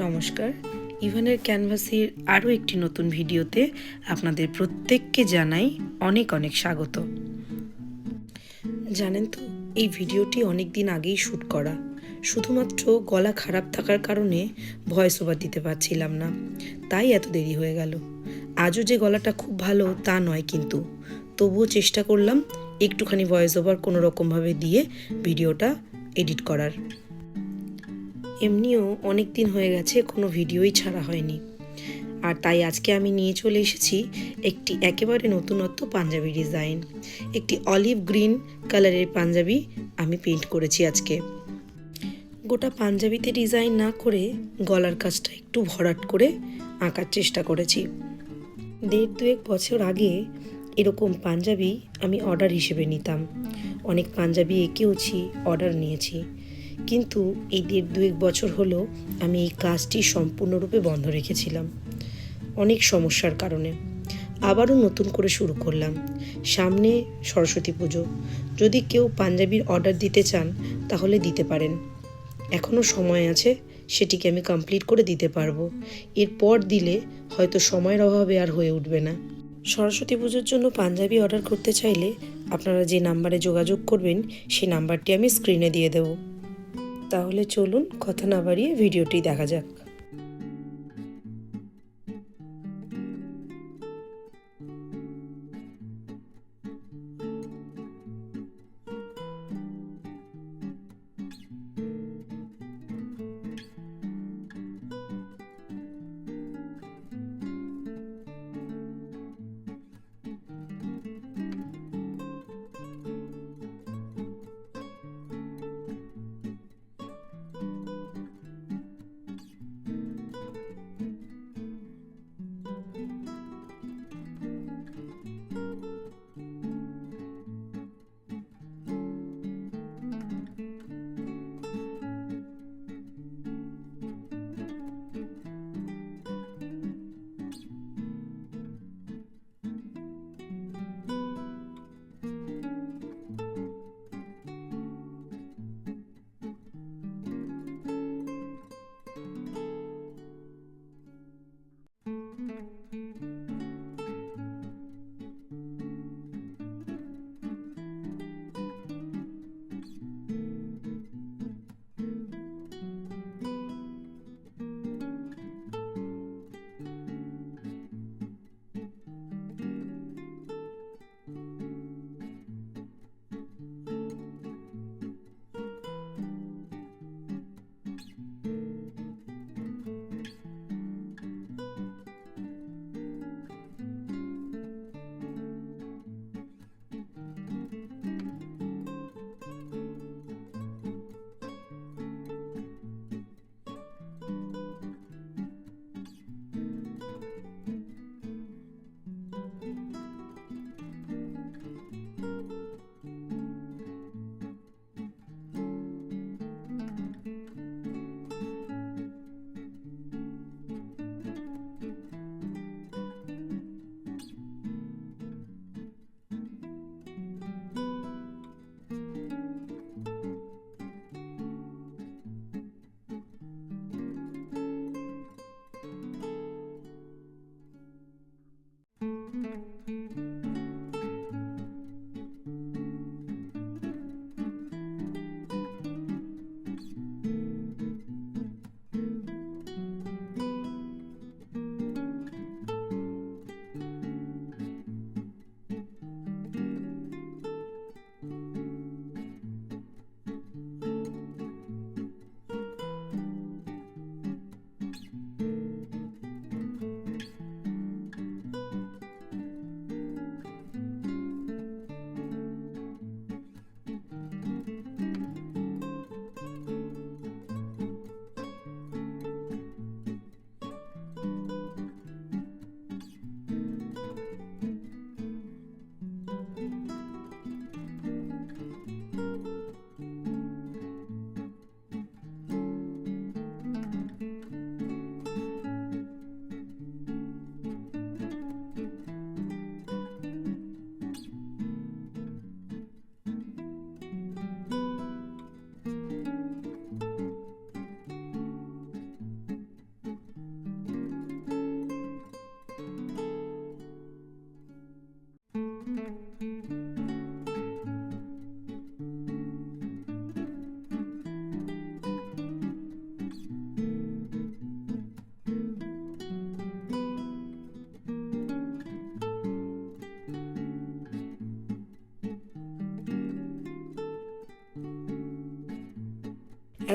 নমস্কার, ইভানের ক্যানভাসের আরও একটি নতুন ভিডিওতে আপনাদের প্রত্যেককে জানাই অনেক অনেক স্বাগত। জানেন তো, এই ভিডিওটি অনেক দিন আগেই শ্যুট করা, শুধুমাত্র গলা খারাপ থাকার কারণে ভয়েস ওভার দিতে পারছিলাম না, তাই এত দেরি হয়ে গেল। আজও যে গলাটা খুব ভালো তা নয়, কিন্তু তবুও চেষ্টা করলাম একটুখানি ভয়েস ওভার কোনো রকমভাবে দিয়ে ভিডিওটা এডিট করার। এমনিও অনেক দিন হয়ে গেছে কোনো ভিডিওই ছাড়া হয়নি, আর তাই আজকে আমি নিয়ে চলে এসেছি একটি একেবারে নতুনত্ব পাঞ্জাবি ডিজাইন। একটি অলিভ গ্রিন কালারের পাঞ্জাবি আমি পেইন্ট করেছি আজকে। গোটা পাঞ্জাবিতে ডিজাইন না করে গলার কাজটা একটু ভরাট করে আঁকার চেষ্টা করেছি। 1.5 বছর আগে এরকম পাঞ্জাবি আমি অর্ডার হিসেবে নিতাম, অনেক পাঞ্জাবি এঁকেওছি, অর্ডার নিয়েছি, কিন্তু এই 1.5 বছর হলো আমি এই কাজটি সম্পূর্ণরূপে বন্ধ রেখেছিলাম অনেক সমস্যার কারণে। আবারও নতুন করে শুরু করলাম। সামনে সরস্বতী পুজো, যদি কেউ পাঞ্জাবির অর্ডার দিতে চান তাহলে দিতে পারেন, এখনও সময় আছে, সেটিকে আমি কমপ্লিট করে দিতে পারবো। এরপর দিলে হয়তো সময়ের অভাবে আর হয়ে উঠবে না। সরস্বতী পুজোর জন্য পাঞ্জাবি অর্ডার করতে চাইলে আপনারা যে নাম্বারে যোগাযোগ করবেন সেই নাম্বারটি আমি স্ক্রিনে দিয়ে দেব। তাহলে চলুন কথা না বাড়িয়ে ভিডিওটি দেখা যাক।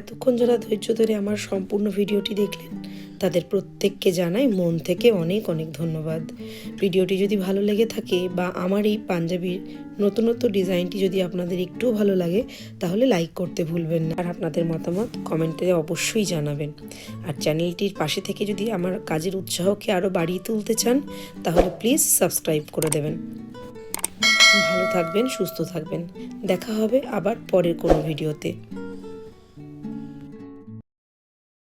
এতক্ষণ যারা ধৈর্য ধরে আমার সম্পূর্ণ ভিডিওটি দেখলেন তাদের প্রত্যেককে জানাই মন থেকে অনেক অনেক ধন্যবাদ। ভিডিওটি যদি ভালো লেগে থাকে বা আমার এই পাঞ্জাবির নতুনত্ব ডিজাইনটি যদি আপনাদের একটুও ভালো লাগে তাহলে লাইক করতে ভুলবেন না, আর আপনাদের মতামত কমেন্টে অবশ্যই জানাবেন। আর চ্যানেলটির পাশে থেকে যদি আমার কাজের উৎসাহকে আরও বাড়িয়ে তুলতে চান তাহলে প্লিজ সাবস্ক্রাইব করে দেবেন। ভালো থাকবেন, সুস্থ থাকবেন। দেখা হবে আবার পরের কোনো ভিডিওতে।